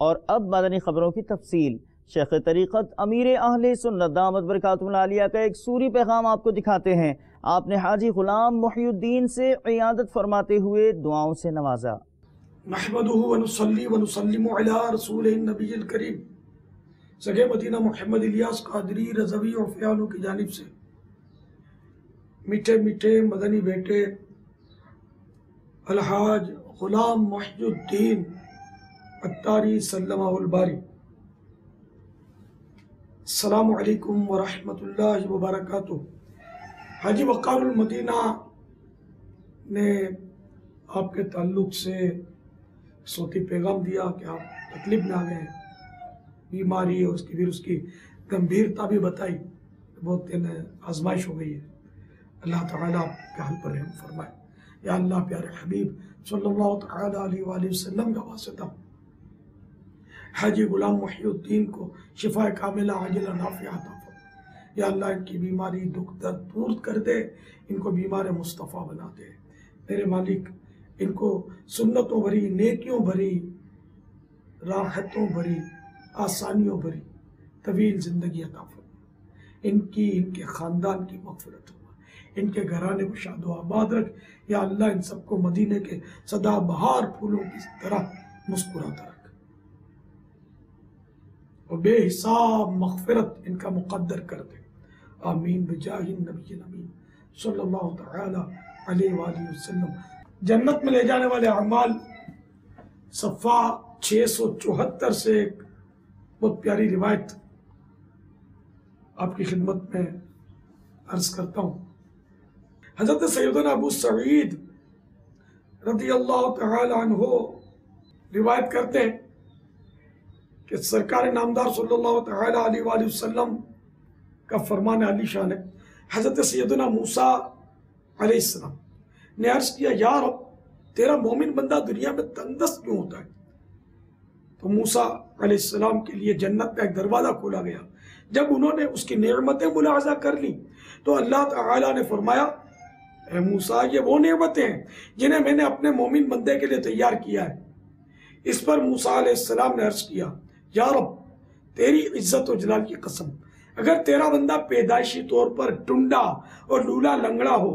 और अब मदनी खबरों की तफसील। शेख तरीक़त अमीर अहले सुन्नत दामत बरकातुहुल आलिया का एक सूरी पैगाम आपको दिखाते हैं। आपने हाजी गुलाम मुहियुद्दीन से इयादत फरमाते हुए दुआओं से नवाजा। नहमदुहु व नुसल्ली व नुसल्लिमु अला रसूलिन नबील करीम सगे मदीना मोहम्मद इलियास कादरी रज़वी और फ़यानू की जानिब से मीठे मीठे मदनी बेटे अलहाज गुलाम मुहियुद्दीन अत्तारी सल्लमाहुल बारी, अस्सलामु अलैकुम व रहमतुल्लाहि व बरकातुहू। हाजी वक़ारुल मदीना ने आपके ताल्लुक़ से सोती पैगाम दिया कि आप तकलीफ में आ गए हैं, बीमारी और उसकी फिर उसकी गंभीरता भी बताई, बहुत आजमाइश हो गई है। अल्लाह ताला आपके हाल पर रहम फरमाए। या अल्लाह प्यारे हबीब सल्लल्लाहु तआला अलैहि वसल्लम का वास्ता हाजी गुलाम मुहियुद्दीन को शिफा कामिला आजिला नाफ़िया अता फरमा। या अल्लाह इनकी बीमारी दुख दर्द दूर कर दे, इनको बीमार मुस्तफ़ा बना दे। मेरे मालिक इनको सुन्नतों भरी, नेकियों भरी, राहतों भरी, आसानियों भरी तवील ज़िंदगी अता फरमा। इनकी इनके ख़ानदान की मग़फ़िरत हुआ, इनके घराने को शादो आबाद रख। या अल्लाह इन सबको मदीने के सदाबहार फूलों की तरह मुस्कुराता रख और बेहिसाब मग़फ़िरत इनका मुक़द्दर कर दे। आमीन बिजाहिन नबी अमीन सल्लल्लाहु तआला अलैहि वसल्लम। जन्नत में ले जाने वाले अमाल सफ़ा 674 से एक बहुत प्यारी रिवायत आपकी खिदमत में अर्ज करता हूँ। हज़रत सैयदना अबू सईद रज़ियल्लाहु तआला अन्हु रिवायत करते हैं कि सरकार नामदार सल्लल्लाहु तआला अलैहि वसल्लम का फरमान अली शान है। हज़रत सैयदना मूसा अलैहिस्सलाम ने अर्ज किया, या रब, तेरा मोमिन बंदा दुनिया में तंगदस्त क्यों होता है? तो मूसा अलैहिस्सलाम के लिए जन्नत का एक दरवाज़ा खोला गया। जब उन्होंने उसकी नेमतें मुलाहजा कर ली तो अल्लाह ताला ने फरमाया, ए मूसा, ये वो नेमतें हैं जिन्हें मैंने अपने मोमिन बंदे के लिए तैयार किया है। इस पर मूसा अलैहिस्सलाम ने अर्ज किया, या रब, तेरी इज्जत और जलाल की कसम, अगर तेरा बंदा पैदाइशी तौर पर टुंडा और लूला लंगड़ा हो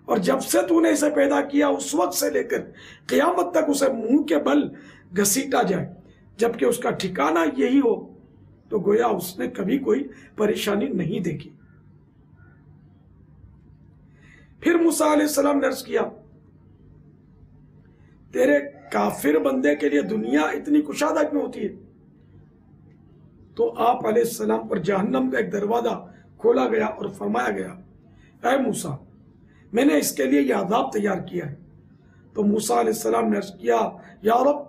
और जब से तूने इसे पैदा किया उस वक्त से लेकर क़यामत तक उसे मुंह के बल घसीटा जाए, जबकि उसका ठिकाना यही हो, तो गोया उसने कभी कोई परेशानी नहीं देखी। फिर मूसा अलैहिस्सलाम ने अर्ज किया, तेरे काफिर बंदे के लिए दुनिया इतनी कुशादा क्यों होती है? तो आप अलैहिस्सलाम पर जहन्नम का एक दरवाजा खोला गया और फरमाया गया, ऐ मूसा, मैंने इसके लिए यह अज़ाब तैयार किया है। तो मूसा अलैहिस्सलाम ने अर्ज किया, या रब,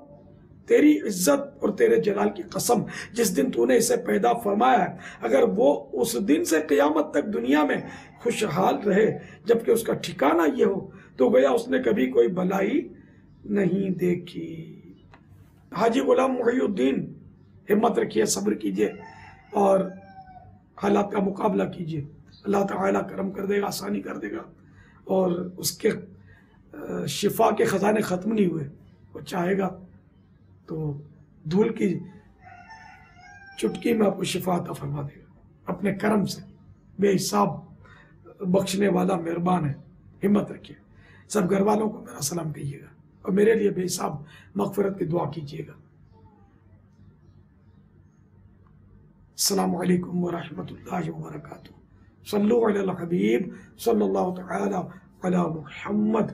तेरी इज्जत और तेरे जलाल की कसम, जिस दिन तूने इसे पैदा फरमाया है, अगर वो उस दिन से क़यामत तक दुनिया में खुशहाल रहे जबकि उसका ठिकाना ये हो, तो गया उसने कभी कोई भलाई नहीं देखी। हाजी गुलाम मुहियुद्दीन, हिम्मत रखिए, सब्र कीजिए और हालात का मुकाबला कीजिए। अल्लाह ताला करम कर देगा, आसानी कर देगा और उसके शिफा के ख़जाने ख़त्म नहीं हुए। वो चाहेगा तो धूल की चुटकी में आपको शिफा अता फरमा देगा अपने करम से। बेहिसाब बख्शने वाला मेहरबान है। हिम्मत रखिए। सब घर वालों को मेरा सलाम कहिएगा और मेरे लिए बेहिसाब मग़फ़िरत की दुआ कीजिएगा। अस्सलामु अलैकुम व रहमतुल्लाहि व बरकातुहू। सल्लु अला हबीब सल्लल्लाहु तआला अला मुहम्मद।